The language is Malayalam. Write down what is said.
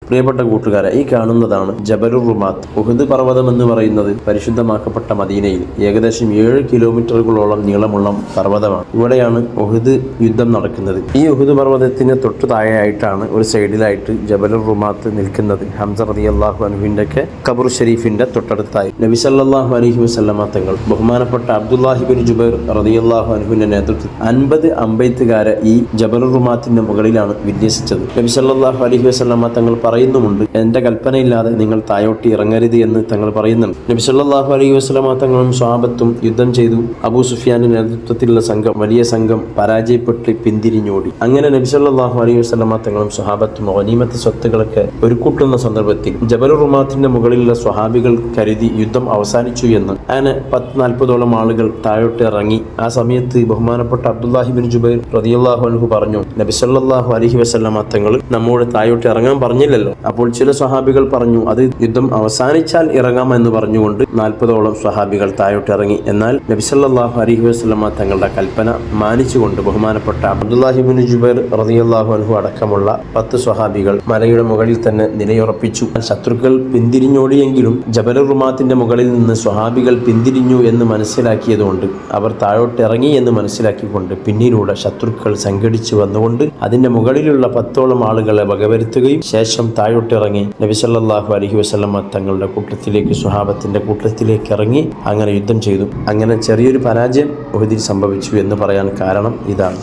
പ്രിയപ്പെട്ട കൂട്ടുകാരെ, ഈ കാണുന്നതാണ് ജബലുർ റുമാത്ത്. ഉഹുദ് പർവ്വതം എന്ന് പറയുന്നത് പരിശുദ്ധമാക്കപ്പെട്ട മദീനയിൽ ഏകദേശം 7 കിലോമീറ്ററുകളോളം നീളമുള്ള പർവ്വതമാണ്. ഇവിടെയാണ് ഉഹുദ് യുദ്ധം നടക്കുന്നത്. ഈ ഉഹുദ് പർവ്വതത്തിന് തൊട്ടു താഴെയായിട്ടാണ് ഒരു സൈഡിലായിട്ട് ജബലുർ റുമാത്ത് നിൽക്കുന്നത്. ഹംസ റളിയല്ലാഹു അൻഹുവിന്റെ ഖബർ ഷരീഫിന്റെ തൊട്ടടുത്തായി നബി സല്ലല്ലാഹു അലൈഹി വസല്ലമ തങ്ങൾ ബഹുമാനപ്പെട്ട അബ്ദുല്ലാഹി ബിൻ ജുബൈർ റളിയല്ലാഹു അൻഹുവിന്റെ നേതൃത്വത്തിൽ 50 അമ്പെയ്ത്തുകാരെ ഈ ജബലുർ റുമാത്തിന്റെ മുകളിലാണ് വിന്യസിച്ചത്. നബി സല്ലല്ലാഹു അലൈഹി വസല്ലമ തങ്ങൾ പറയുന്നുമുണ്ട്, എന്റെ കൽപ്പനയില്ലാതെ നിങ്ങൾ താഴോട്ട് ഇറങ്ങരുത് എന്ന് തങ്ങൾ പറയുന്നുണ്ട്. നബി സല്ലല്ലാഹു അലൈഹി വസല്ലമ തങ്ങളും സ്വഹാബത്തും യുദ്ധം ചെയ്തു. അബൂ സുഫിയാന്റെ നേതൃത്വത്തിലുള്ള വലിയ സംഘം പരാജയപ്പെട്ട് പിന്തിരിഞ്ഞോടി. അങ്ങനെ നബി സല്ലല്ലാഹു അലൈഹി വസല്ലമ തങ്ങളും സ്വഹാബത്തും ഗനീമത്ത് സ്വത്തുകളൊക്കെ ഒരുക്കൂട്ടുന്ന സന്ദർഭത്തിൽ ജബലുർ റുമാത്തിന്റെ മുകളിലുള്ള സ്വഹാബികൾ കരുതി യുദ്ധം അവസാനിച്ചു എന്ന്. അങ്ങനെ 40-40ഓളം ആളുകൾ താഴോട്ട് ഇറങ്ങി. ആ സമയത്ത് ബഹുമാനപ്പെട്ട അബ്ദുല്ലാഹി ബിൻ ജുബൈർ റളിയല്ലാഹു അൻഹു പറഞ്ഞു, നബി സല്ലല്ലാഹു അലൈഹി വസല്ലമ തങ്ങൾ നമ്മോട് താഴോട്ട് ഇറങ്ങാൻ പറഞ്ഞില്ലല്ലോ. അപ്പോൾ ചില സ്വഹാബികൾ പറഞ്ഞു, അത് യുദ്ധം അവസാനിച്ചാൽ ഇറങ്ങാം എന്ന് പറഞ്ഞുകൊണ്ട് 40ഓളം സ്വഹാബികൾ താഴോട്ട് ഇറങ്ങി. എന്നാൽ നബി സല്ലല്ലാഹു അലൈഹി വസല്ലമ തങ്ങളുടെ കൽപ്പന മാനിച്ചുകൊണ്ട് ബഹുമാനപ്പെട്ട അബ്ദുല്ലാഹി ബിൻ ജുബൈർ റളിയല്ലാഹു അൻഹു അടക്കമുള്ള 10 സ്വഹാബികൾ മലയുടെ മുകളിൽ തന്നെ നിലയുറപ്പിച്ചു. ശത്രുക്കൾ പിന്തിരിഞ്ഞോടിയെങ്കിലും ജബലുർ റുമാത്തിന്റെ മുകളിൽ നിന്ന് സ്വഹാബികൾ പിന്തിരിഞ്ഞു എന്ന് മനസ്സിലാക്കിയതുകൊണ്ട് അവർ താഴോട്ട് ഇറങ്ങി എന്ന് മനസ്സിലാക്കിക്കൊണ്ട് പിന്നീടുള്ള ശത്രുക്കൾ സംഘടിച്ചു വന്നുകൊണ്ട് അതിന്റെ മുകളിലുള്ള 10ഓളം ആളുകളെ വകവരുത്തുകയും ശേഷം താഴോട്ടിറങ്ങി നബി സല്ലല്ലാഹു അലൈഹി വസല്ലമ തങ്ങളുടെ കൂട്ടത്തിലേക്ക്, സ്വഹാബത്തിന്റെ കൂട്ടത്തിലേക്ക് ഇറങ്ങി അങ്ങനെ യുദ്ധം ചെയ്തു. അങ്ങനെ ചെറിയൊരു പരാജയം ഉഹുദിൽ സംഭവിച്ചു എന്ന് പറയാൻ കാരണം ഇതാണ്.